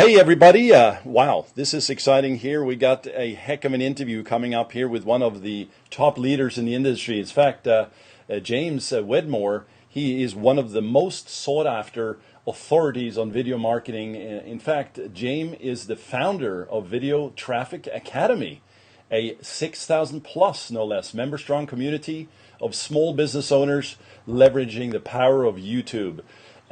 Hey everybody, wow, this is exciting here. We got a heck of an interview coming up here with one of the top leaders in the industry. In fact, James Wedmore, he is one of the most sought after authorities on video marketing. In fact, James is the founder of Video Traffic Academy, a 6,000 plus, no less, member strong community of small business owners leveraging the power of YouTube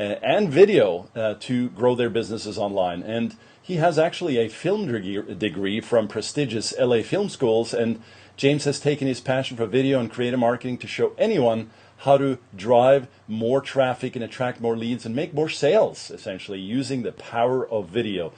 and video to grow their businesses online. And he has actually a film degree from prestigious LA film schools. And James has taken his passion for video and creative marketing to show anyone how to drive more traffic and attract more leads and make more sales, essentially, using the power of video.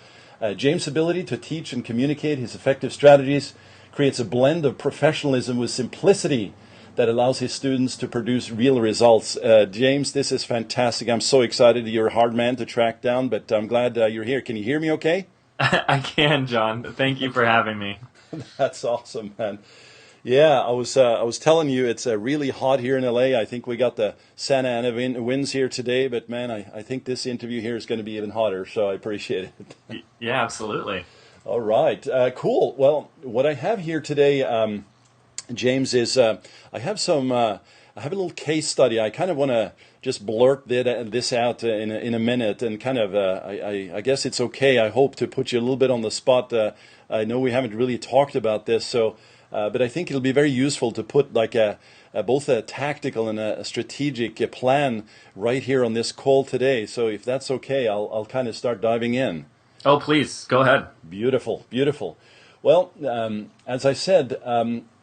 James' ability to teach and communicate his effective strategies creates a blend of professionalism with simplicity that allows his students to produce real results. James, this is fantastic. I'm so excited. You're a hard man to track down, but I'm glad you're here. Can you hear me okay? I can, John. Thank you for having me. That's awesome, man. Yeah, I was telling you it's really hot here in LA. I think we got the Santa Ana winds here today, but man, I think this interview here is going to be even hotter, so I appreciate it. Yeah, absolutely. All right, cool. Well, what I have here today, James, is I have a little case study. I kind of want to just blurt this out in a minute, and kind of I guess it's okay. I hope to put you a little bit on the spot. I know we haven't really talked about this, so but I think it'll be very useful to put like both a tactical and a strategic plan right here on this call today. So if that's okay, I'll kind of start diving in. Oh, please go ahead. Beautiful, beautiful. Well, as I said,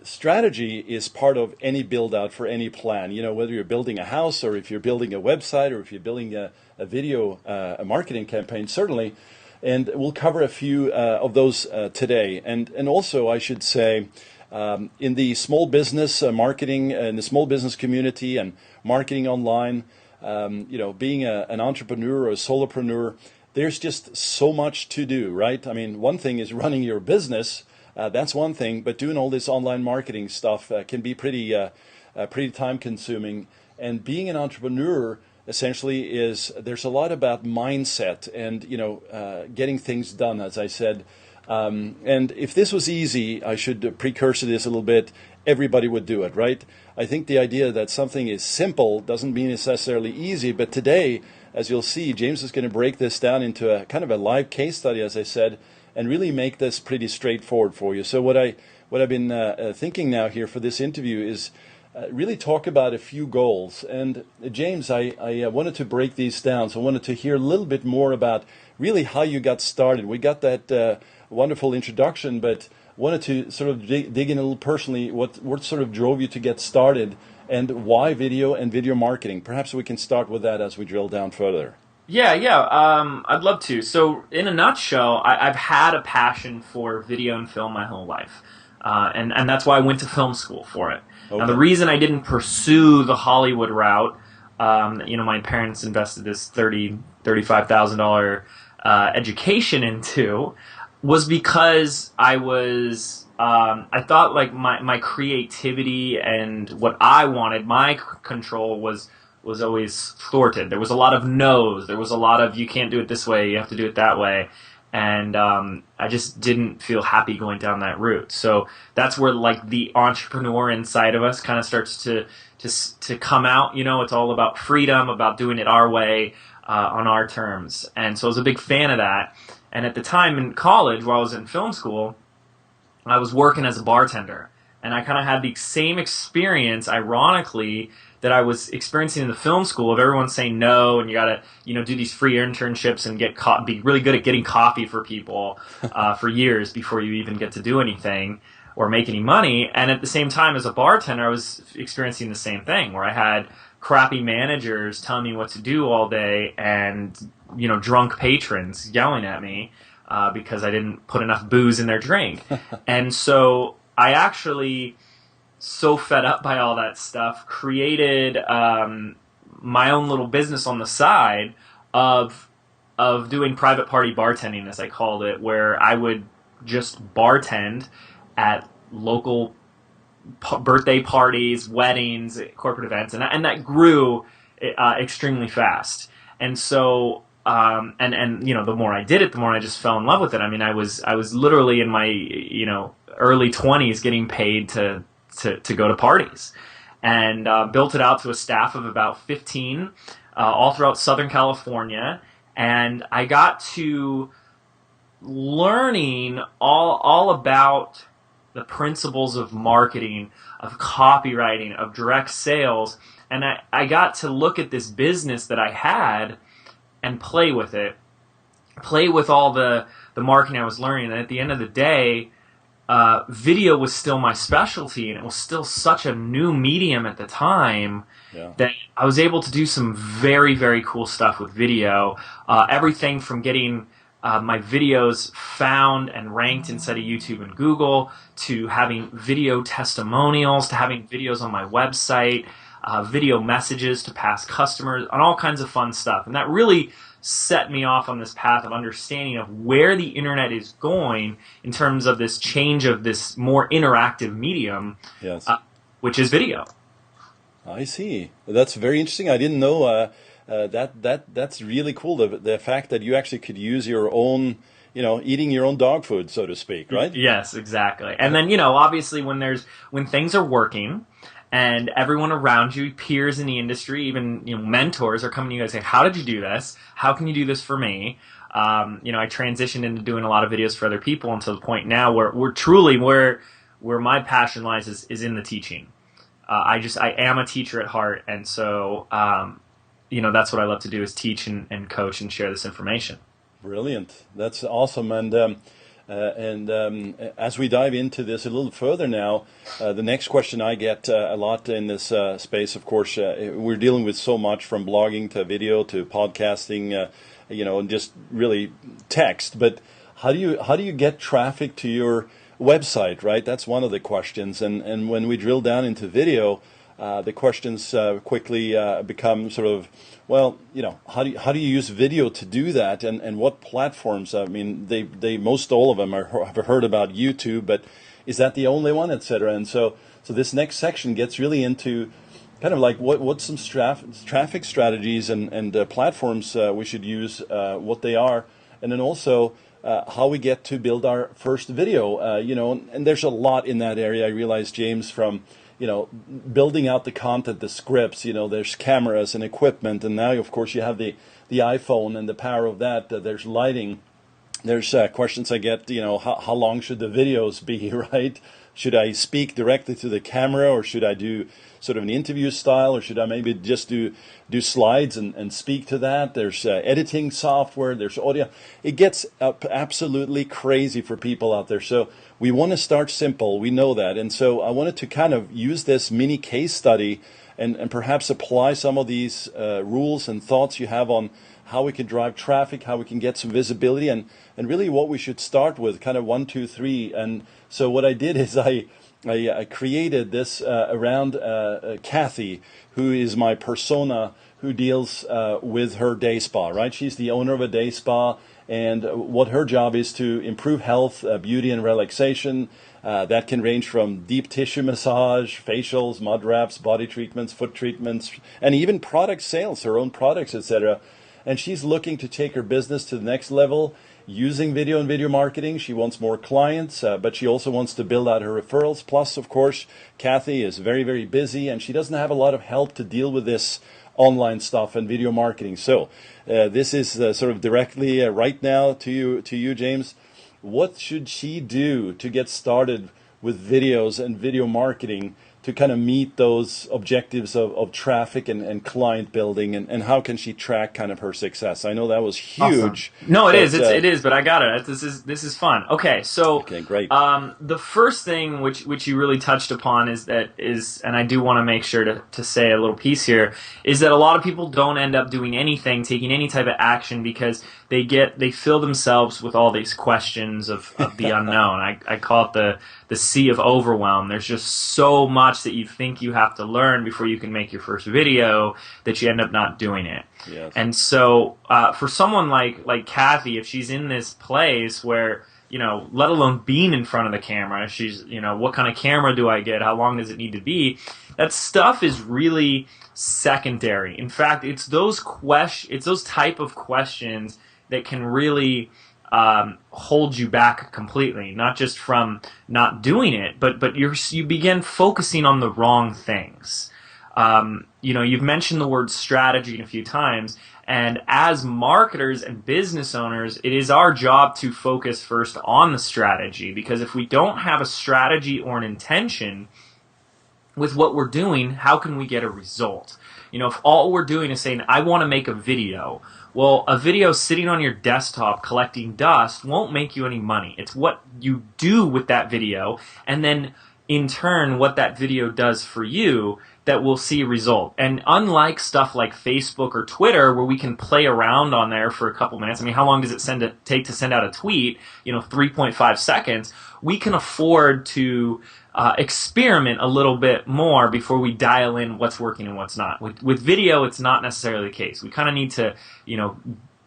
strategy is part of any build out for any plan. You know, whether you're building a house or if you're building a website or if you're building a video, a marketing campaign, certainly. And we'll cover a few of those today. And also, I should say, in the small business marketing, in the small business community and marketing online, being an entrepreneur or a solopreneur, there's just so much to do, right? I mean, one thing is running your business. That's one thing, but doing all this online marketing stuff can be pretty time consuming. And being an entrepreneur essentially there's a lot about mindset and, getting things done, as I said. And if this was easy, I should precursor this a little bit, everybody would do it, right? I think the idea that something is simple doesn't mean necessarily easy, but today, as you'll see, James is going to break this down into a kind of a live case study, as I said, and really make this pretty straightforward for you. So what I've been thinking now here for this interview is really talk about a few goals. And James, I wanted to break these down. So I wanted to hear a little bit more about really how you got started. We got that wonderful introduction, but wanted to sort of dig in a little personally. What sort of drove you to get started, and why video and video marketing? Perhaps we can start with that as we drill down further. Yeah. I'd love to. So, in a nutshell, I've had a passion for video and film my whole life, and that's why I went to film school for it. Okay. Now, the reason I didn't pursue the Hollywood route, my parents invested this $35,000 education into, was because I thought like my creativity and what I wanted, my control was always thwarted. There was a lot of no's. There was a lot of, you can't do it this way, you have to do it that way. And I just didn't feel happy going down that route. So that's where like the entrepreneur inside of us kind of starts to come out. It's all about freedom, about doing it our way, on our terms. And so I was a big fan of that. And at the time in college, while I was in film school, I was working as a bartender. And I kind of had the same experience, ironically, that I was experiencing in the film school of everyone saying no, and you got to, do these free internships and be really good at getting coffee for people for years before you even get to do anything or make any money. And at the same time, as a bartender, I was experiencing the same thing, where I had crappy managers telling me what to do all day, and drunk patrons yelling at me because I didn't put enough booze in their drink. And so I actually, so fed up by all that stuff, created my own little business on the side of doing private party bartending, as I called it, where I would just bartend at local birthday parties, weddings, corporate events, and that grew extremely fast. And so and you know, the more I did it, the more I just fell in love with it. I mean, I was literally in my, you know, early 20s getting paid to go to parties, and built it out to a staff of about 15, all throughout Southern California, and I got to learning all about the principles of marketing, of copywriting, of direct sales, and I got to look at this business that I had and play with it, play with all the marketing I was learning. And at the end of the day, video was still my specialty, and it was still such a new medium at the time that I was able to do some very, very cool stuff with video. Everything from getting my videos found and ranked inside of YouTube and Google, to having video testimonials, to having videos on my website, video messages to past customers, and all kinds of fun stuff. And that really set me off on this path of understanding of where the internet is going in terms of this change of this more interactive medium, which is video. I see. That's very interesting. I didn't know that's really cool. The fact that you actually could use your own, you know, eating your own dog food, so to speak, right? Yes, exactly. And then, you know, obviously when things are working, and everyone around you, peers in the industry, even, you know, mentors are coming to you and saying, "How did you do this? How can you do this for me?" You know, I transitioned into doing a lot of videos for other people until the point now where we're truly where my passion lies is in the teaching. I am a teacher at heart, and so you know, that's what I love to do, is teach and coach and share this information. Brilliant. That's awesome. And as we dive into this a little further now, the next question I get a lot in this space, of course, we're dealing with so much from blogging to video to podcasting, you know, and just really text. But how do you get traffic to your website, right? That's one of the questions. And when we drill down into video, the questions quickly become sort of, well, you know, how do you use video to do that, and what platforms? I mean, they most all of them have heard about YouTube, but is that the only one, etc. And so this next section gets really into kind of like what's some traffic strategies and platforms we should use, what they are, and then also how we get to build our first video. You know, and there's a lot in that area. I realize, James, from, you know, building out the content, the scripts, you know, there's cameras and equipment, and now, of course, you have the iPhone and the power of that. There's lighting. There's questions I get, you know, how long should the videos be, right? Should I speak directly to the camera, or should I do sort of an interview style, or should I maybe just do slides and speak to that? There's editing software, there's audio. It gets absolutely crazy for people out there. So we want to start simple, we know that. And so I wanted to kind of use this mini case study and perhaps apply some of these rules and thoughts you have on how we can drive traffic, how we can get some visibility, and really what we should start with, kind of 1, 2, 3. And so what I did is I created this around Kathy, who is my persona, who deals with her day spa, right? She's the owner of a day spa, and what her job is to improve health, beauty, and relaxation. That can range from deep tissue massage, facials, mud wraps, body treatments, foot treatments, and even product sales, her own products, etc. And she's looking to take her business to the next level using video and video marketing. She wants more clients, but she also wants to build out her referrals. Plus, of course, Kathy is very, very busy, and she doesn't have a lot of help to deal with this online stuff and video marketing. So this is sort of directly right now to you, James. What should she do to get started with videos and video marketing to kind of meet those objectives of traffic and client building, and how can she track kind of her success? I know that was huge. Awesome. No, it is, but I got it. This is fun. Okay, so great. The first thing which you really touched upon is, and I do want to make sure to say a little piece here, is that a lot of people don't end up doing anything, taking any type of action, because they fill themselves with all these questions of the unknown. I call it the sea of overwhelm. There's just so much that you think you have to learn before you can make your first video that you end up not doing it. Yes. And so for someone like Kathy, if she's in this place where, you know, let alone being in front of the camera, she's, you know, what kind of camera do I get? How long does it need to be? that stuff is really secondary. In fact, it's those type of questions that can really hold you back completely, not just from not doing it, but you begin focusing on the wrong things. You've mentioned the word strategy a few times, and as marketers and business owners, it is our job to focus first on the strategy, because if we don't have a strategy or an intention with what we're doing, how can we get a result? If all we're doing is saying, I want to make a video, well, a video sitting on your desktop collecting dust won't make you any money. It's what you do with that video, and then in turn what that video does for you, that will see a result. And unlike stuff like Facebook or Twitter, where we can play around on there for a couple minutes, I mean, how long does it take to send out a tweet? 3.5 seconds. We can afford to experiment a little bit more before we dial in what's working and what's not. With video, it's not necessarily the case. We kind of need to,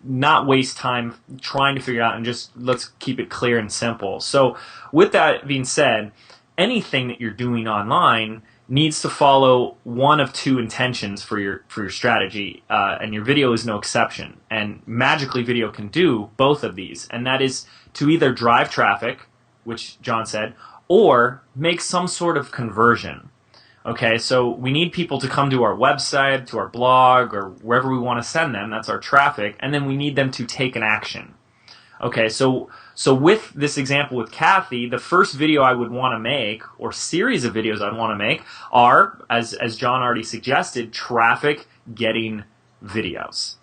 not waste time trying to figure out, and just let's keep it clear and simple. So with that being said, anything that you're doing online needs to follow one of two intentions for your strategy, and your video is no exception. And magically, video can do both of these, and that is to either drive traffic, which John said, or make some sort of conversion. Okay, so we need people to come to our website, to our blog, or wherever we want to send them. That's our traffic, and then we need them to take an action. Okay, so with this example with Kathy, the first video I would want to make, or series of videos I'd want to make, are, as John already suggested, traffic getting videos.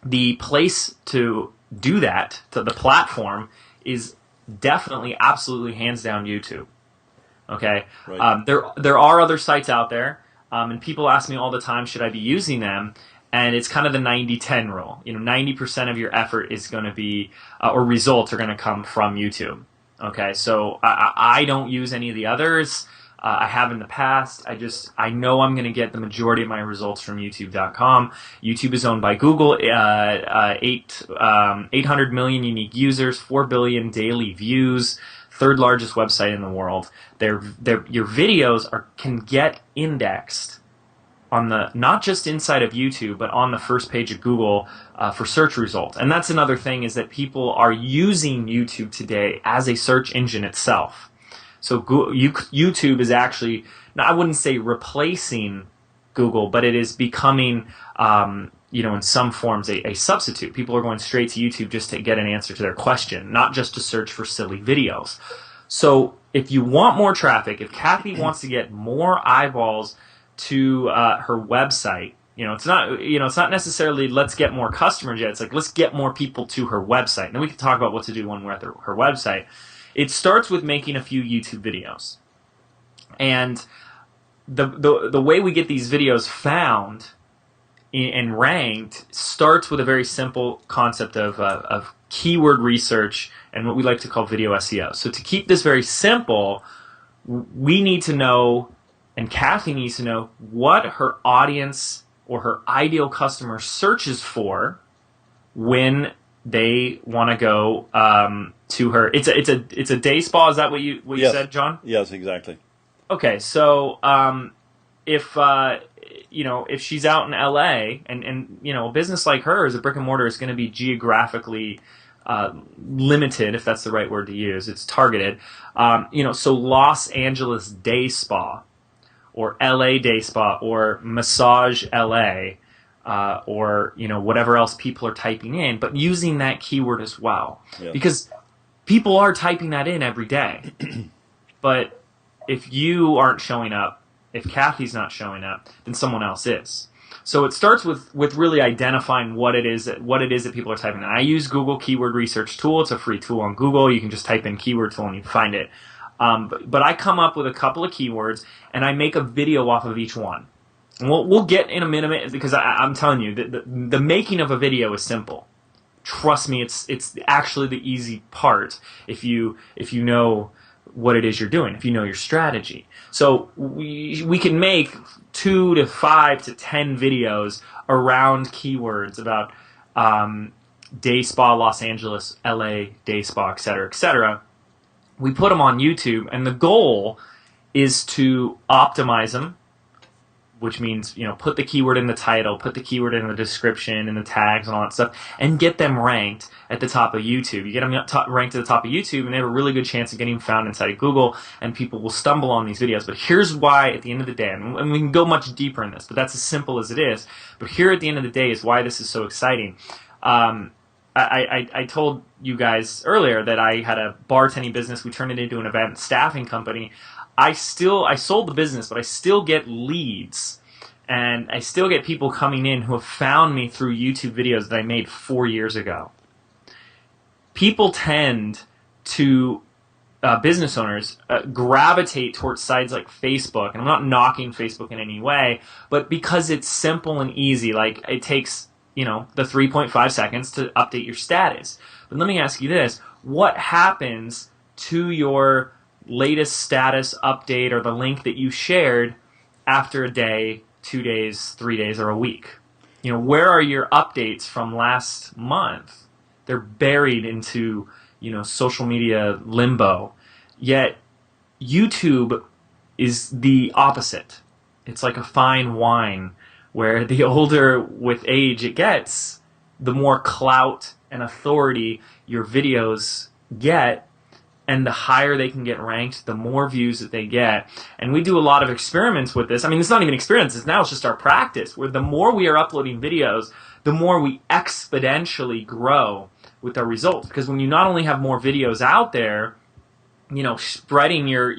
The place to do that, to the platform, is definitely, absolutely, hands down, YouTube. Okay, right. There are other sites out there, and people ask me all the time, should I be using them? And it's kind of the 90-10 rule. 90% of your effort is going to be, or results are going to come from YouTube. Okay, so I don't use any of the others. I have in the past. I know I'm going to get the majority of my results from YouTube.com. YouTube is owned by Google. 800 million unique users, 4 billion daily views, third largest website in the world. Your videos can get indexed on the, not just inside of YouTube, but on the first page of Google for search results. And that's another thing, is that people are using YouTube today as a search engine itself. So YouTube is actually, I wouldn't say replacing Google, but it is becoming, in some forms, a substitute. People are going straight to YouTube just to get an answer to their question, not just to search for silly videos. So if you want more traffic, if Kathy wants to get more eyeballs to her website, it's not necessarily let's get more customers yet. It's like, let's get more people to her website. And then we can talk about what to do when we're at her website. It starts with making a few YouTube videos. And the way we get these videos found and ranked starts with a very simple concept of keyword research and what we like to call video SEO. So to keep this very simple, we need to know, and Kathy needs to know, what her audience or her ideal customer searches for when they want to go to her. It's a day spa. Is that what you Yes. said, John? Yes, exactly. Okay, so if she's out in LA, and a business like hers, a brick and mortar, is going to be geographically limited, if that's the right word to use. It's targeted. So Los Angeles Day Spa, or LA Day Spa, or Massage LA, or whatever else people are typing in, but using that keyword as well, because people are typing that in every day. But if you aren't showing up, if Kathy's not showing up, then someone else is. So it starts with really identifying what it is that people are typing in. I use Google Keyword Research Tool. It's a free tool on Google. You can just type in keyword tool and you find it. But I come up with a couple of keywords and I make a video off of each one. And we'll get in a minute, because I'm telling you, the making of a video is simple. Trust me, it's actually the easy part if you know what it is you're doing, if you know your strategy. So we can make 2 to 5 to 10 videos around keywords about day spa, Los Angeles, LA, day spa, etc., etc. We put them on YouTube, and the goal is to optimize them which means, put the keyword in the title, put the keyword in the description and the tags and all that stuff, and get them ranked at the top of YouTube. You get them ranked at the top of YouTube, and they have a really good chance of getting found inside of Google, and people will stumble on these videos. But here's why, at the end of the day, and we can go much deeper in this, but that's as simple as it is. But here at the end of the day is why this is so exciting. I told you guys earlier that I had a bartending business. We turned it into an event staffing company. I sold the business, but I still get leads, and I still get people coming in who have found me through YouTube videos that I made 4 years ago. People tend to, business owners, gravitate towards sites like Facebook, and I'm not knocking Facebook in any way, but because it's simple and easy, like it takes, the 3.5 seconds to update your status. But let me ask you this, what happens to your latest status update or the link that you shared after a day, 2 days, 3 days, or a week? Where are your updates from last month? They're buried into, social media limbo. Yet YouTube is the opposite. It's like a fine wine where the older with age it gets, the more clout and authority your videos get, and the higher they can get ranked, the more views that they get. And we do a lot of experiments with this. I mean, it's not even experiments, it's just our practice, where the more we are uploading videos, the more we exponentially grow with our results. Because when you not only have more videos out there, spreading your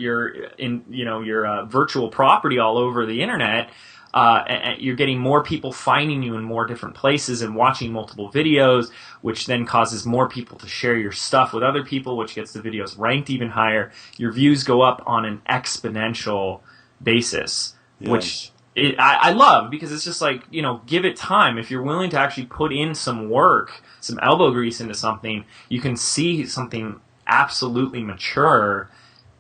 virtual property all over the internet, and you're getting more people finding you in more different places and watching multiple videos, which then causes more people to share your stuff with other people, which gets the videos ranked even higher. Your views go up on an exponential basis, yes. Which I love, because it's just like, give it time. If you're willing to actually put in some work, some elbow grease into something, you can see something absolutely mature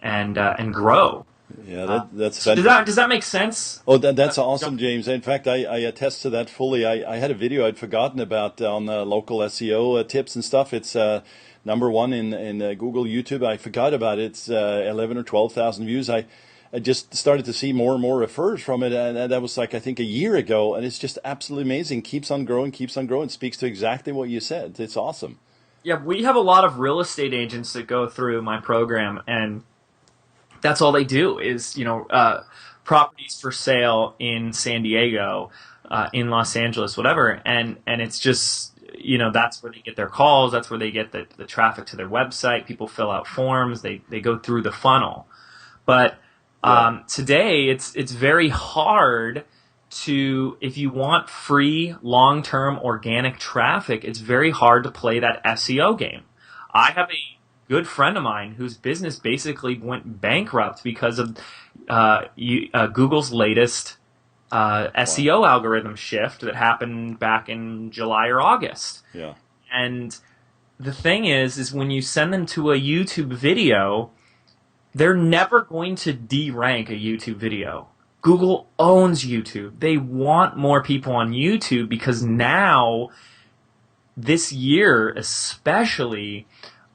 and grow. Yeah, that's so does that make sense? Oh, that's awesome, James. In fact, I attest to that fully. I had a video I'd forgotten about on local SEO tips and stuff. It's number one in Google, YouTube. I forgot about it. It's 11 or 12,000 views. I just started to see more and more referrals from it, and that was like, I think, a year ago, and it's just absolutely amazing. Keeps on growing, speaks to exactly what you said. It's awesome. Yeah, we have a lot of real estate agents that go through my program, and that's all they do is, properties for sale in San Diego, in Los Angeles, whatever. And it's just, that's where they get their calls. That's where they get the traffic to their website. People fill out forms. They go through the funnel. But today it's very hard to, if you want free, long-term organic traffic, it's very hard to play that SEO game. I have a good friend of mine whose business basically went bankrupt because of Google's latest SEO algorithm shift that happened back in July or August. Yeah. And the thing is when you send them to a YouTube video, they're never going to de-rank a YouTube video. Google owns YouTube. They want more people on YouTube because now, this year especially,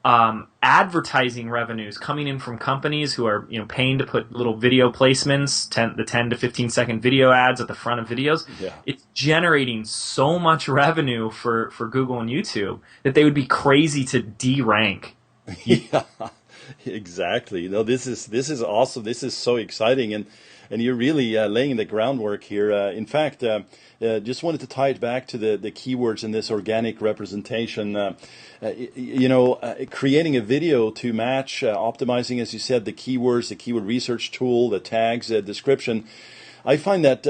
advertising revenues coming in from companies who are paying to put little video placements, the 10 to 15 second video ads at the front of videos. Yeah. It's generating so much revenue for Google and YouTube that they would be crazy to de-rank. Yeah, exactly. This is awesome. This is so exciting, and you're really laying the groundwork here. In fact, just wanted to tie it back to the keywords in this organic representation. Creating a video to match, optimizing, as you said, the keywords, the keyword research tool, the tags, description. I find that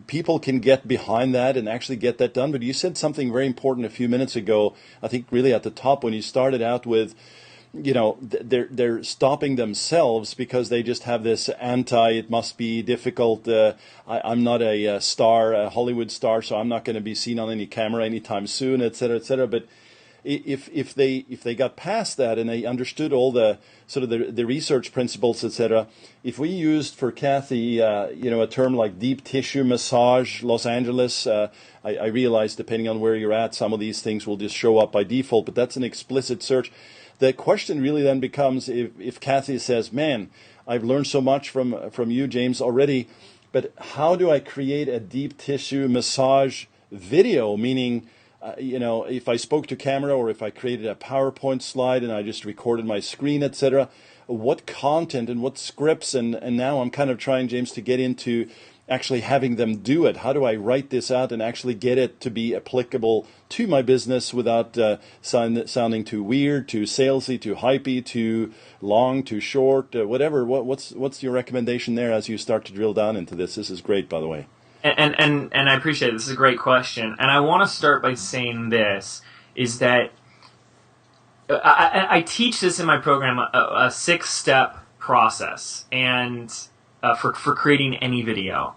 people can get behind that and actually get that done. But you said something very important a few minutes ago. I think really at the top when you started out with, they're stopping themselves because they just have this it must be difficult. I'm not a star, a Hollywood star, so I'm not going to be seen on any camera anytime soon, et cetera, et cetera. But if they got past that and they understood all the sort of the research principles, et cetera, if we used for Kathy, a term like deep tissue massage, Los Angeles, I realize depending on where you're at, some of these things will just show up by default, but that's an explicit search. The question really then becomes, if Kathy says, man, I've learned so much from you, James, already, but how do I create a deep tissue massage video? Meaning, if I spoke to camera or if I created a PowerPoint slide and I just recorded my screen, etc., what content and what scripts, and now I'm kind of trying, James, to get into actually having them do it. How do I write this out and actually get it to be applicable to my business without sounding too weird, too salesy, too hypey, too long, too short, whatever? What's your recommendation there as you start to drill down into this? This is great, by the way. And I appreciate it. This is a great question. And I want to start by saying this, is that I teach this in my program, a 6-step process and for creating any video.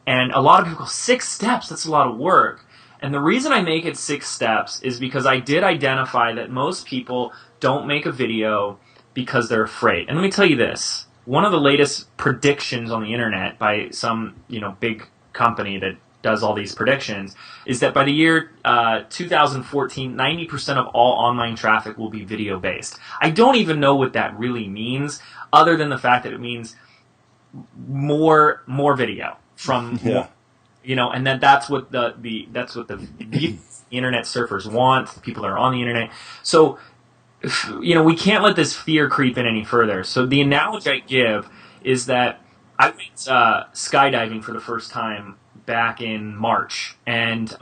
And a lot of people go, 6 steps, that's a lot of work. And the reason I make it 6 steps is because I did identify that most people don't make a video because they're afraid. And let me tell you this. One of the latest predictions on the internet by some big company that does all these predictions is that by the year 2014, 90% of all online traffic will be video based. I don't even know what that really means, other than the fact that it means more video from and that's what the internet surfers want, the people that are on the internet. So we can't let this fear creep in any further. So the analogy I give is that I went skydiving for the first time back in March, and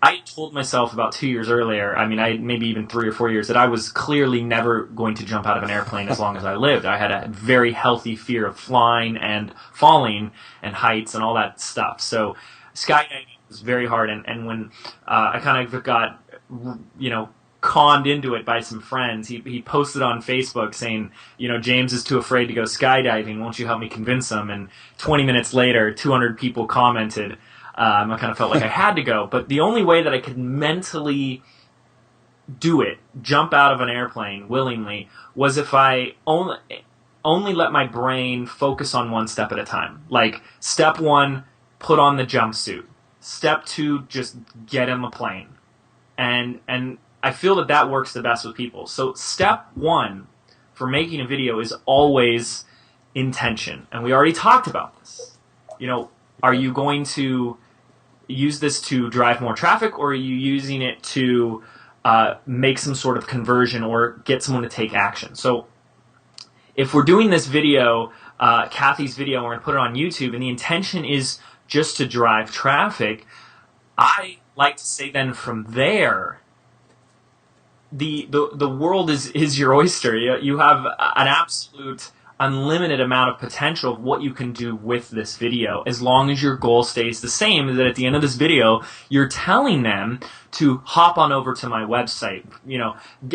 I told myself about 2 years earlier, maybe even 3 or 4 years, that I was clearly never going to jump out of an airplane as long as I lived. I had a very healthy fear of flying and falling and heights and all that stuff. So skydiving was very hard, and when I kind of got conned into it by some friends, he posted on Facebook saying, James is too afraid to go skydiving, won't you help me convince him? And 20 minutes later, 200 people commented. I kind of felt like I had to go, but the only way that I could mentally do it, jump out of an airplane willingly, was if I only let my brain focus on one step at a time. Like, step 1, put on the jumpsuit. Step 2, just get in the plane. And I feel that works the best with people. So step 1 for making a video is always intention. And we already talked about this. Are you going to use this to drive more traffic, or are you using it to make some sort of conversion or get someone to take action? So if we're doing this video, Kathy's video, we're going to put it on YouTube, and the intention is just to drive traffic, I like to say then from there, the world is your oyster. You have an absolute unlimited amount of potential of what you can do with this video, as long as your goal stays the same, that at the end of this video you're telling them to hop on over to my website,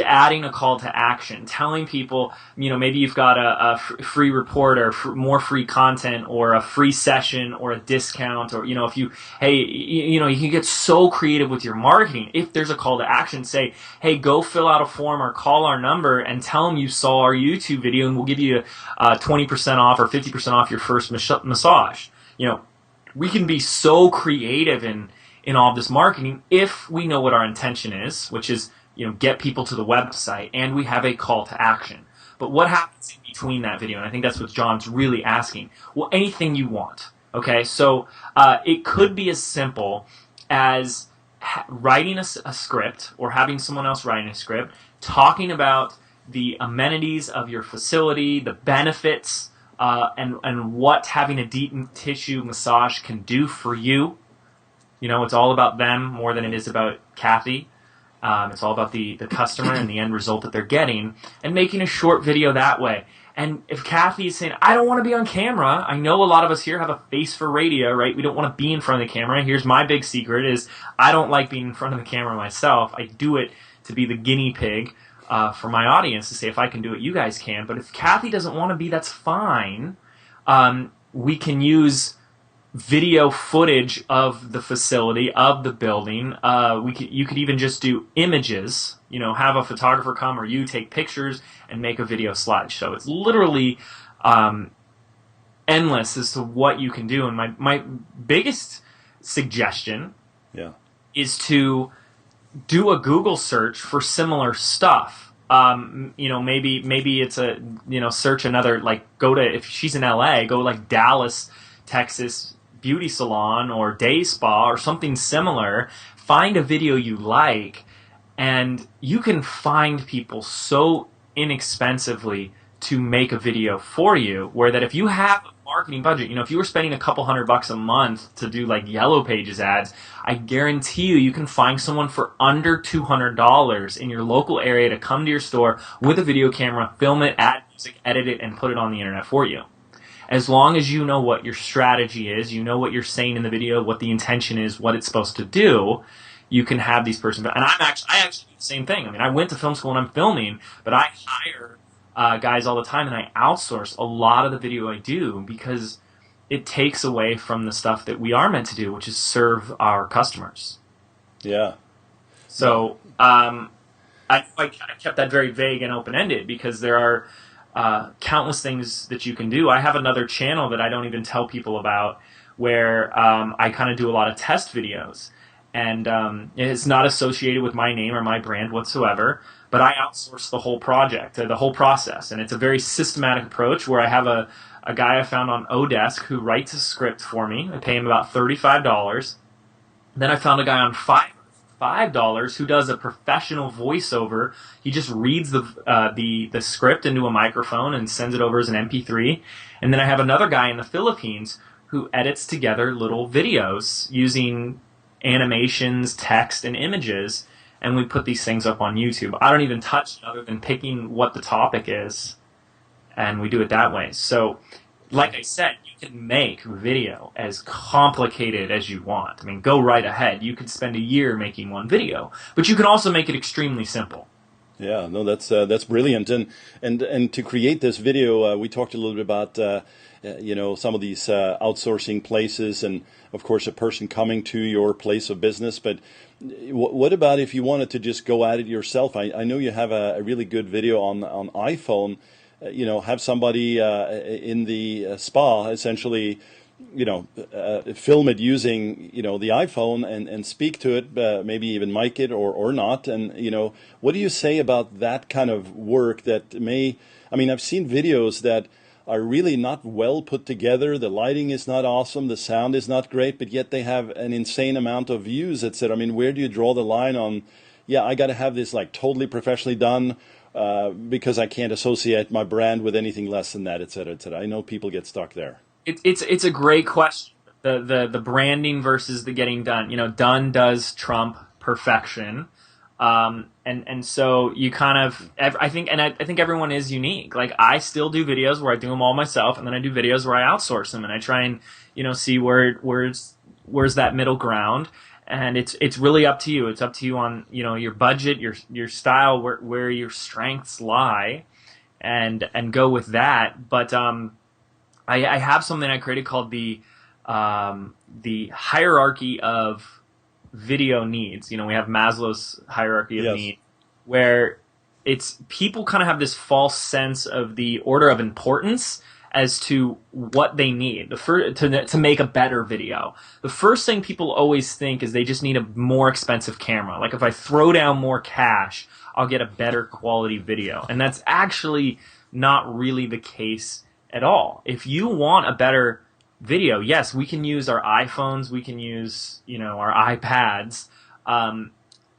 adding a call to action, telling people, maybe you've got a free report or more free content or a free session or a discount, or if you can get so creative with your marketing. If there's a call to action, say, hey, go fill out a form or call our number and tell them you saw our YouTube video and we'll give you 20% off or 50% off your first massage. We can be so creative in all of this marketing if we know what our intention is, which is, get people to the website, and we have a call to action. But what happens in between that video? And I think that's what John's really asking. Well, anything you want. Okay, so it could be as simple as writing a script, or having someone else writing a script, talking about the amenities of your facility, the benefits, and what having a deep tissue massage can do for you. It's all about them more than it is about Kathy. It's all about the customer and the end result that they're getting, and making a short video that way. And if Kathy is saying, I don't want to be on camera, I know a lot of us here have a face for radio, right? We don't want to be in front of the camera. Here's my big secret is I don't like being in front of the camera myself. I do it to be the guinea pig for my audience, to say, if I can do it, you guys can. But if Kathy doesn't want to be, that's fine. We can use video footage of the facility, of the building. You could even just do images, have a photographer come, or you take pictures and make a video slideshow. It's literally endless as to what you can do. And my biggest suggestion is to do a Google search for similar stuff. Maybe it's search another, like, go to, if she's in LA, go like Dallas, Texas beauty salon or day spa or something similar. Find a video you like, and you can find people so inexpensively to make a video for you, where that if you have a marketing budget, if you were spending a couple $100 a month to do like Yellow Pages ads, I guarantee you can find someone for under $200 in your local area to come to your store with a video camera, film it, add music, edit it, and put it on the internet for you. As long as you know what your strategy is, you know what you're saying in the video, what the intention is, what it's supposed to do, you can have these persons. And I actually do the same thing. I mean, I went to film school and I'm filming, but I hire guys all the time, and I outsource a lot of the video I do because it takes away from the stuff that we are meant to do, which is serve our customers. Yeah. So I kept that very vague and open-ended because there are countless things that you can do. I have another channel that I don't even tell people about where I kind of do a lot of test videos. And it's not associated with my name or my brand whatsoever, but I outsource the whole project, the whole process. And it's a very systematic approach where I have a guy I found on Odesk who writes a script for me. I pay him about $35. Then I found a guy on $5 who does a professional voiceover. He just reads the script into a microphone and sends it over as an MP3. And then I have another guy in the Philippines who edits together little videos using animations, text, and images, and we put these things up on YouTube. I don't even touch it other than picking what the topic is, and we do it that way. So, like I said, you can make video as complicated as you want. I mean, go right ahead. You could spend a year making one video, but you can also make it extremely simple. Yeah, no, that's brilliant. And to create this video, we talked a little bit about some of these outsourcing places, and of course a person coming to your place of business. But what about if you wanted to just go at it yourself? I know you have a really good video on iPhone. Have somebody in the spa essentially, film it using, the iPhone and speak to it, maybe even mic it or not. And, what do you say about that kind of work that I've seen videos that are really not well put together. The lighting is not awesome. The sound is not great, but yet they have an insane amount of views, etc. Where do you draw the line on, I got to have this like totally professionally done, because I can't associate my brand with anything less than that, etc., etc. I know people get stuck there. It's a great question. The branding versus the getting done. Done does trump perfection. And so you kind of, I think everyone is unique. Like I still do videos where I do them all myself, and then I do videos where I outsource them, and I try and, see where's that middle ground. And it's really up to you. It's up to you on, your budget, your style, where your strengths lie, and go with that. But, I have something I created called the hierarchy of video needs. We have Maslow's hierarchy of needs, where it's people kind of have this false sense of the order of importance as to what they need to make a better video. The first thing people always think is they just need a more expensive camera. Like if I throw down more cash, I'll get a better quality video. And that's actually not really the case at all. If you want a better video, yes, we can use our iPhones, we can use, our iPads.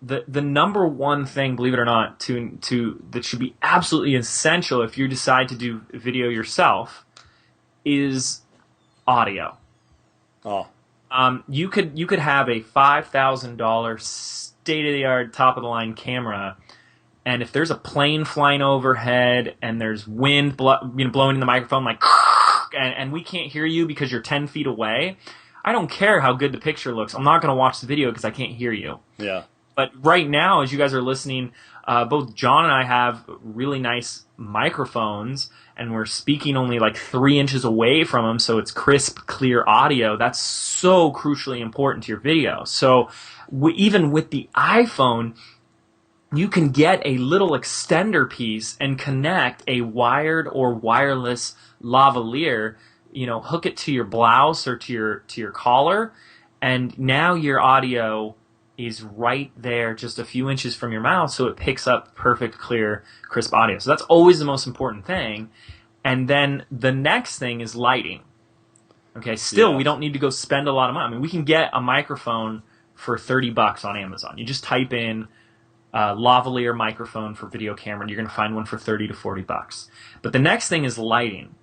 The number one thing, believe it or not, that should be absolutely essential if you decide to do video yourself is audio. Oh. You could have a $5,000 state-of-the-art, top-of-the-line camera, and if there's a plane flying overhead and there's wind blowing in the microphone like and we can't hear you because you're 10 feet away, I don't care how good the picture looks. I'm not going to watch the video because I can't hear you. Yeah. But right now, as you guys are listening, both John and I have really nice microphones, and we're speaking only like 3 inches away from them, so it's crisp, clear audio. That's so crucially important to your video. So even with the iPhone, you can get a little extender piece and connect a wired or wireless lavalier, hook it to your blouse or to your collar, and now your audio is right there just a few inches from your mouth, so it picks up perfect, clear, crisp audio. So that's always the most important thing. And then the next thing is lighting. Okay, still, Yeah. we don't need to go spend a lot of money. I mean, we can get a microphone for $30 on Amazon. You just type in lavalier microphone for video camera, and you're going to find one for $30 to $40. But the next thing is lighting.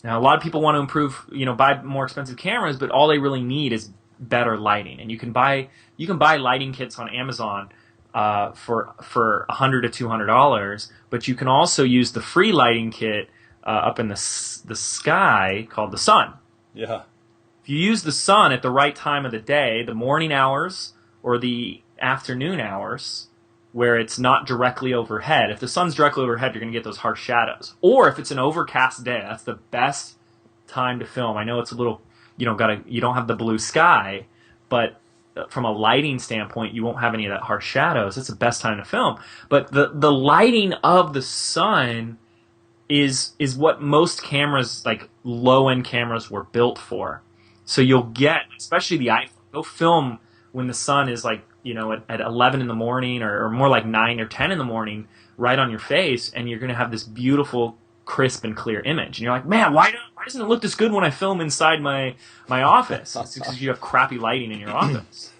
Now, a lot of people want to improve, buy more expensive cameras, but all they really need is better lighting. And you can buy lighting kits on Amazon for $100 to $200, but you can also use the free lighting kit up in the sky called the sun. Yeah. If you use the sun at the right time of the day, the morning hours or the afternoon hours, where it's not directly overhead. If the sun's directly overhead, you're going to get those harsh shadows. Or if it's an overcast day, that's the best time to film. I know it's a little, you don't have the blue sky, but from a lighting standpoint, you won't have any of that harsh shadows. It's the best time to film. But the lighting of the sun is what most cameras, like low-end cameras, were built for. So you'll get, especially the iPhone, go film when the sun is like, at 11 in the morning or more like 9 or 10 in the morning right on your face, and you're going to have this beautiful, crisp, and clear image. And you're like, man, why doesn't it look this good when I film inside my office? It's because you have crappy lighting in your office.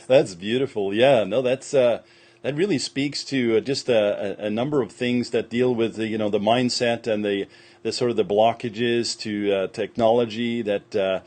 That's beautiful. Yeah, no, that really speaks to just a number of things that deal with the mindset and the sort of the blockages to technology that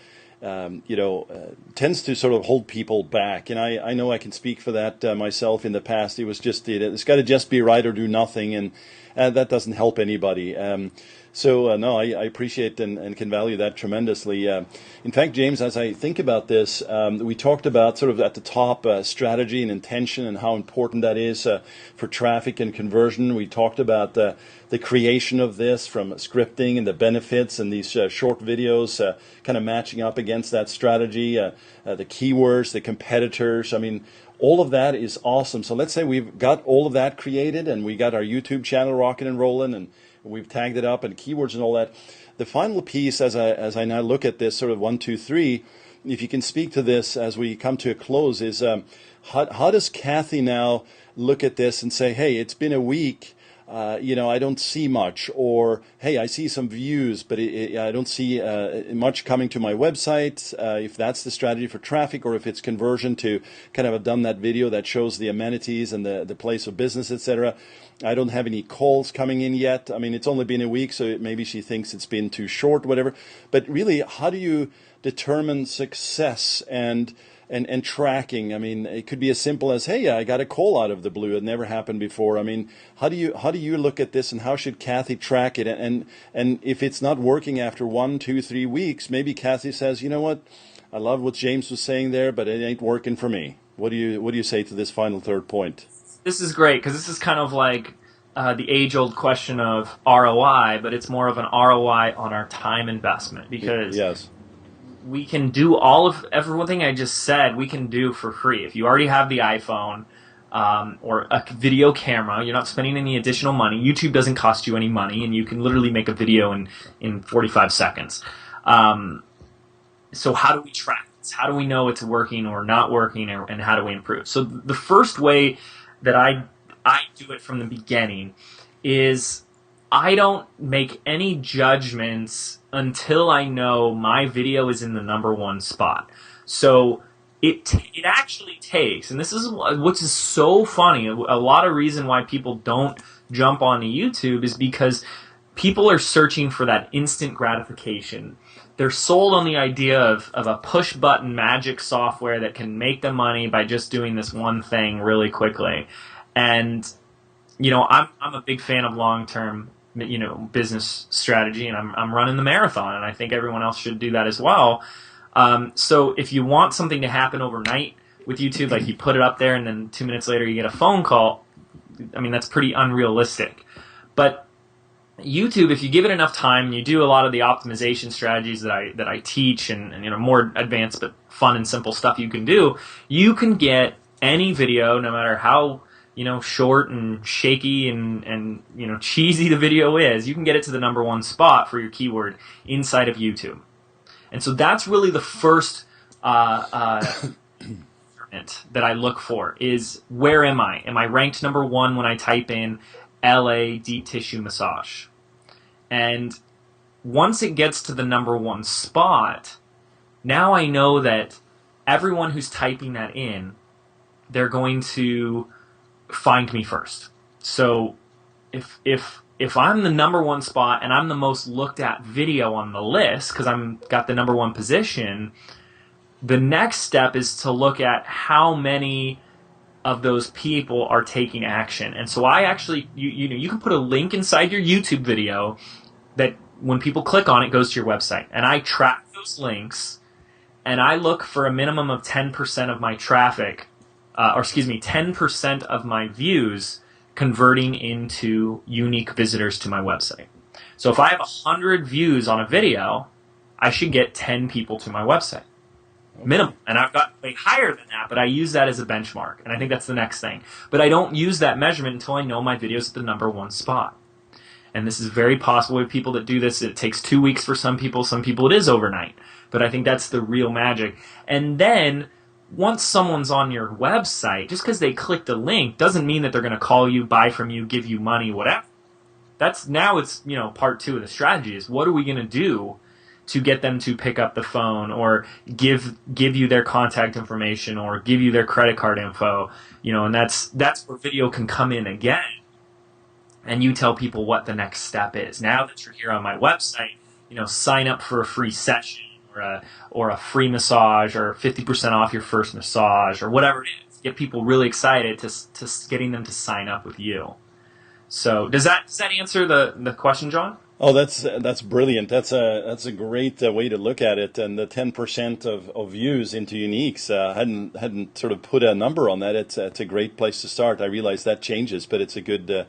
tends to sort of hold people back. And I know I can speak for that myself in the past. It was just, it's got to just be right or do nothing, and that doesn't help anybody. No, I appreciate and can value that tremendously. In fact, James, as I think about this, we talked about sort of at the top strategy and intention and how important that is for traffic and conversion. We talked about the creation of this from scripting and the benefits and these short videos kind of matching up against that strategy, the keywords, the competitors. I mean, all of that is awesome. So let's say we've got all of that created and we got our YouTube channel rocking and rolling and we've tagged it up and keywords and all that. The final piece, as I now look at this sort of 1, 2, 3, if you can speak to this as we come to a close, is how does Kathy now look at this and say, hey, it's been a week, I don't see much, or hey, I see some views, but I don't see much coming to my website, if that's the strategy for traffic, or if it's conversion to kind of have done that video that shows the amenities and the place of business, etc. I don't have any calls coming in yet. I mean, it's only been a week, so maybe she thinks it's been too short, whatever. But really, how do you determine success and tracking? I mean, it could be as simple as, hey, I got a call out of the blue. It never happened before. I mean, how do you look at this, and how should Kathy track it? And if it's not working after 1, 2, 3 weeks, maybe Kathy says, you know what, I love what James was saying there, but it ain't working for me. What do you say to this final third point? This is great, because this is kind of like the age-old question of ROI, but it's more of an ROI on our time investment, because yes, we can do everything I just said, we can do for free. If you already have the iPhone or a video camera, you're not spending any additional money. YouTube doesn't cost you any money, and you can literally make a video in 45 seconds. So how do we track this? How do we know it's working or not working, and how do we improve? So the first way that I do it from the beginning is I don't make any judgments until I know my video is in the #1 spot. So it actually takes, and this is which is so funny, a lot of reason why people don't jump onto YouTube is because people are searching for that instant gratification. They're sold on the idea of a push-button magic software that can make them money by just doing this one thing really quickly. And, I'm a big fan of long-term, business strategy, and I'm running the marathon, and I think everyone else should do that as well. So if you want something to happen overnight with YouTube, like you put it up there and then 2 minutes later you get a phone call, I mean, that's pretty unrealistic. But YouTube, if you give it enough time and you do a lot of the optimization strategies that I teach and more advanced but fun and simple stuff you can do, you can get any video, no matter how short and shaky and cheesy the video is, you can get it to the #1 spot for your keyword inside of YouTube. And so that's really the first that I look for is, where am I? Am I ranked #1 when I type in LA deep tissue massage? And once it gets to the number one spot, now I know that everyone who's typing that in, they're going to find me first. So if I'm the number one spot and I'm the most looked at video on the list because I'm got the number one position, the next step is to look at how many of those people are taking action. And so I actually, you can put a link inside your YouTube video that when people click on it goes to your website. And I track those links and I look for a minimum of 10% of my traffic, 10% of my views converting into unique visitors to my website. So if I have 100 views on a video, I should get 10 people to my website. Minimum. And I've got way higher than that, but I use that as a benchmark. And I think that's the next thing. But I don't use that measurement until I know my video's at the number one spot. And this is very possible with people that do this. It takes 2 weeks for some people it is overnight. But I think that's the real magic. And then once someone's on your website, just because they clicked a link doesn't mean that they're going to call you, buy from you, give you money, whatever. It's part two of the strategy is what are we going to do to get them to pick up the phone or give you their contact information or give you their credit card info, and that's where video can come in again. And you tell people what the next step is. Now that you're here on my website, sign up for a free session or a free massage or 50% off your first massage or whatever it is. Get people really excited to getting them to sign up with you. So does that answer the question, John? Oh, that's brilliant. That's a great way to look at it. And the 10% of views into uniques, hadn't sort of put a number on that. It's a great place to start. I realize that changes, but it's a good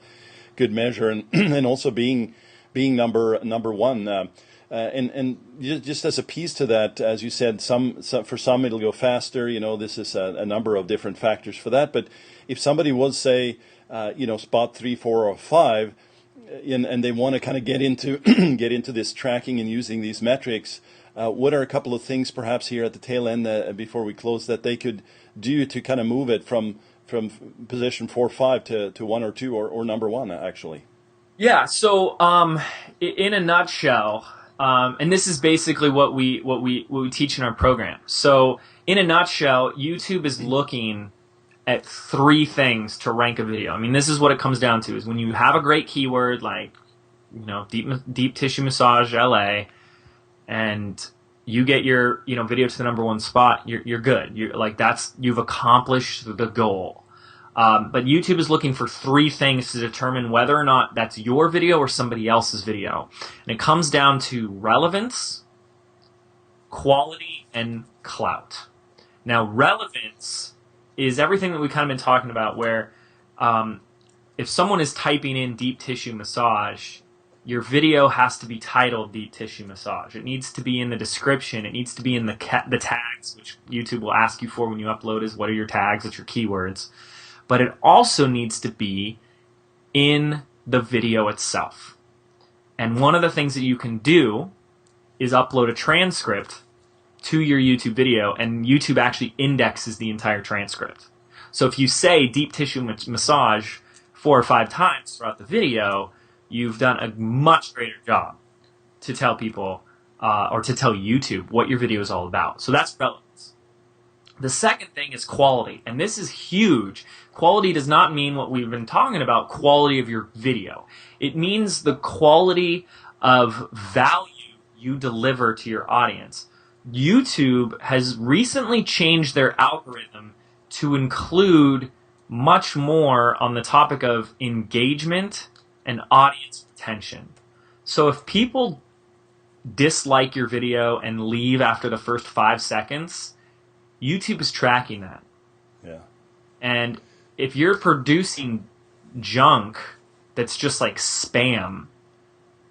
measure. And and also being number one. And just as a piece to that, as you said, for some it'll go faster. This is a number of different factors for that. But if somebody was say, spot 3, 4, or 5. And they want to kind of get into this tracking and using these metrics, what are a couple of things perhaps here at the tail end before we close that they could do to kind of move it from position 4, 5 to 1 or 2 or number 1 actually? Yeah. So in a nutshell, and this is basically what we teach in our program. So in a nutshell, YouTube is looking at 3 things to rank a video. I mean, this is what it comes down to: is when you have a great keyword like, deep tissue massage LA, and you get your video to the number 1 spot, you're good. You've accomplished the goal. But YouTube is looking for 3 things to determine whether or not that's your video or somebody else's video, and it comes down to relevance, quality, and clout. Now, relevance is everything that we've kind of been talking about, where if someone is typing in deep tissue massage, your video has to be titled deep tissue massage. It needs to be in the description. It needs to be in the tags, which YouTube will ask you for when you upload is what are your tags, it's your keywords. But it also needs to be in the video itself. And one of the things that you can do is upload a transcript to your YouTube video, and YouTube actually indexes the entire transcript. So if you say deep tissue massage 4 or 5 times throughout the video, you've done a much greater job to tell people or to tell YouTube what your video is all about. So that's relevance. The second thing is quality, and this is huge. Quality does not mean what we've been talking about, quality of your video. It means the quality of value you deliver to your audience. YouTube has recently changed their algorithm to include much more on the topic of engagement and audience retention. So if people dislike your video and leave after the first 5 seconds, YouTube is tracking that. Yeah. And if you're producing junk that's just like spam,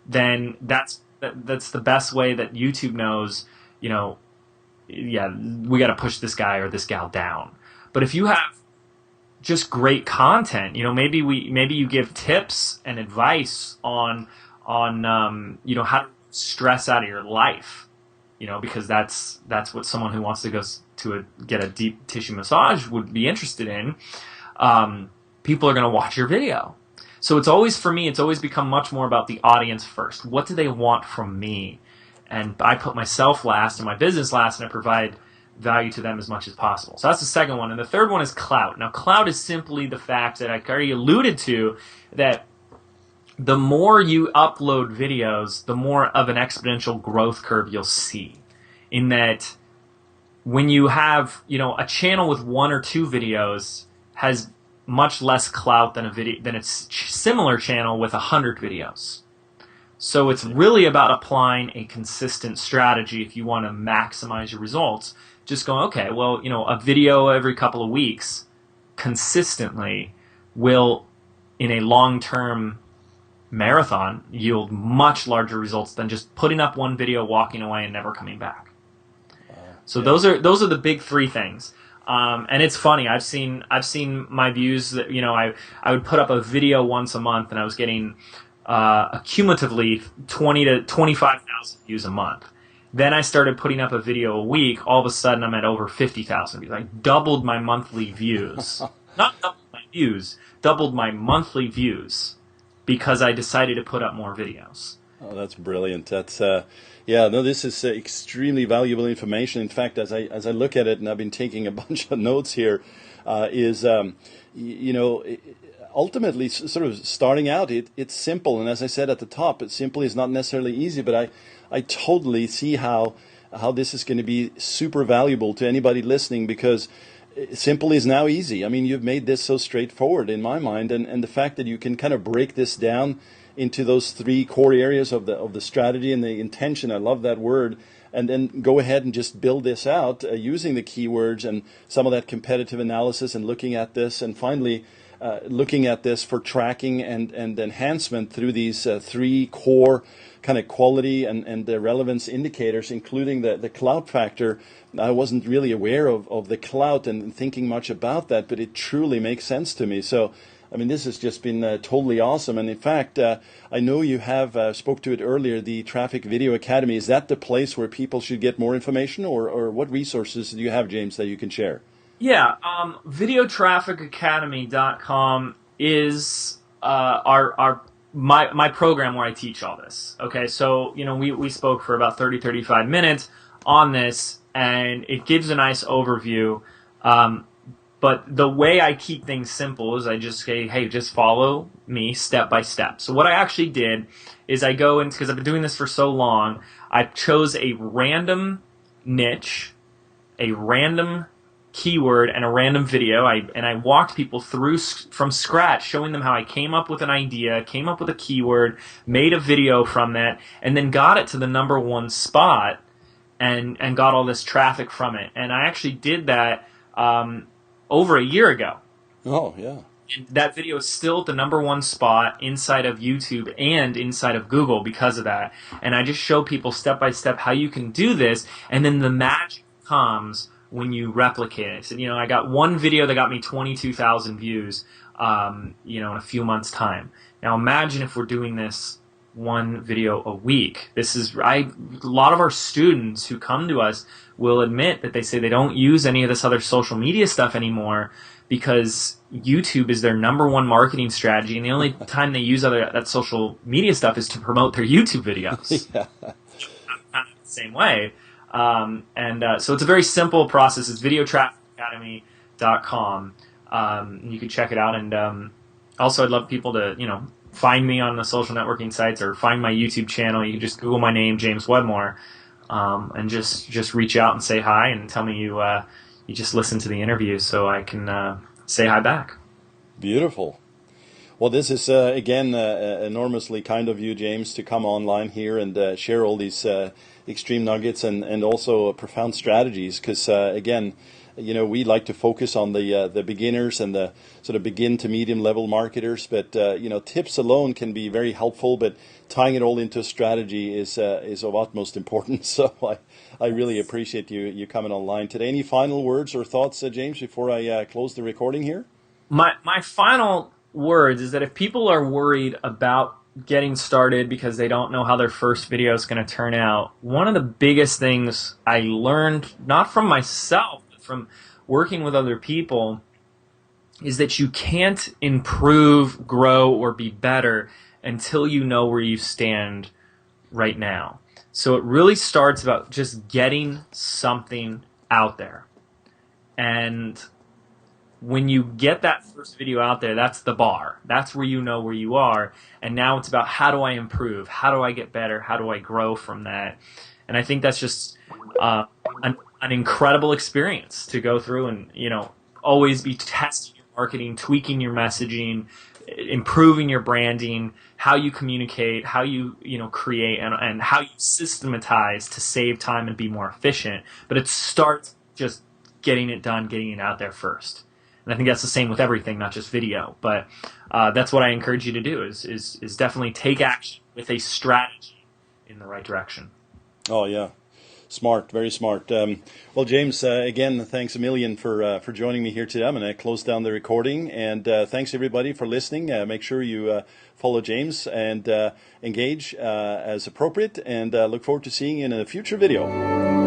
then that's the best way that YouTube knows, we got to push this guy or this gal down. But if you have just great content, maybe you give tips and advice on how to stress out of your life, because that's what someone who wants to go to get a deep tissue massage would be interested in. People are going to watch your video. So it's always, for me, it's always become much more about the audience first. What do they want from me? And I put myself last and my business last, and I provide value to them as much as possible. So that's the second one. And the third one is clout. Now, clout is simply the fact that I already alluded to, that the more you upload videos, the more of an exponential growth curve you'll see. In that, when you have, a channel with 1 or 2 videos has much less clout than a similar channel with 100 videos. So it's really about applying a consistent strategy if you want to maximize your results. Just going, okay, well, a video every couple of weeks consistently will, in a long-term marathon, yield much larger results than just putting up one video, walking away, and never coming back. So those are the big 3 things. And it's funny. I've seen my views that, I would put up a video once a month, and I was getting cumulatively 20 to 25,000 views a month. Then I started putting up a video a week. All of a sudden, I'm at over 50,000 views. I doubled my monthly views. Not doubled my views, doubled my monthly views, because I decided to put up more videos. Oh, that's brilliant. That's this is extremely valuable information. In fact, as I look at it, and I've been taking a bunch of notes here, ultimately, sort of starting out, it's simple. And as I said at the top, it simply is not necessarily easy, but I totally see how this is going to be super valuable to anybody listening, because simple is now easy. I mean, you've made this so straightforward in my mind, and the fact that you can kind of break this down into those 3 core areas of the strategy and the intention. I love that word. And then go ahead and just build this out using the keywords and some of that competitive analysis, and looking at this, and finally looking at this for tracking and enhancement through these 3 core kind of quality and the relevance indicators, including the clout factor. I wasn't really aware of the clout and thinking much about that, but it truly makes sense to me. So, I mean, this has just been totally awesome. And in fact, I know you have spoke to it earlier, the Traffic Video Academy. Is that the place where people should get more information, or what resources do you have, James, that you can share? Yeah, videotrafficacademy.com is my program where I teach all this. Okay, so we spoke for about 35 minutes on this, and it gives a nice overview. But the way I keep things simple is I just say, hey, just follow me step by step. So what I actually did is I go into, because I've been doing this for so long, I chose a random niche, a random keyword, and a random video. I walked people through from scratch, showing them how I came up with an idea, came up with a keyword, made a video from that, and then got it to the #1 spot and got all this traffic from it. And I actually did that over a year ago. Oh, yeah. And that video is still at the #1 spot inside of YouTube and inside of Google because of that. And I just show people step by step how you can do this, and then the magic comes when you replicate it. So, I got one video that got me 22,000 views, in a few months' time. Now imagine if we're doing this 1 video a week. A lot of our students who come to us will admit that they say they don't use any of this other social media stuff anymore because YouTube is their #1 marketing strategy, and the only time they use that social media stuff is to promote their YouTube videos. Yeah. The same way. So it's a very simple process. It's videotrafficacademy.com. You can check it out. And also, I'd love people to, find me on the social networking sites or find my YouTube channel. You can just Google my name, James Wedmore, and just reach out and say hi and tell me you just listened to the interview so I can say hi back. Beautiful. Well, this is, again, enormously kind of you, James, to come online here and share all these extreme nuggets and also profound strategies, because, again, we like to focus on the beginners and the sort of begin to medium level marketers, but tips alone can be very helpful, but tying it all into a strategy is of utmost importance. So I really appreciate you coming online today. Any final words or thoughts, James, before I close the recording here? My final words is that if people are worried about getting started because they don't know how their first video is going to turn out, one of the biggest things I learned, not from myself, from working with other people, is that you can't improve, grow, or be better until you know where you stand right now. So it really starts about just getting something out there. And when you get that first video out there, that's the bar. That's where you know where you are. And now it's about, how do I improve? How do I get better? How do I grow from that? And I think that's just an incredible experience to go through and, always be testing your marketing, tweaking your messaging, improving your branding, how you communicate, how you create, and how you systematize to save time and be more efficient. But it starts just getting it done, getting it out there first. And I think that's the same with everything, not just video. But that's what I encourage you to do is definitely take action with a strategy in the right direction. Oh, yeah. Smart, very smart. Well, James, again, thanks a million for joining me here today. I'm going to close down the recording, and thanks everybody for listening. Make sure you follow James and engage as appropriate, and look forward to seeing you in a future video.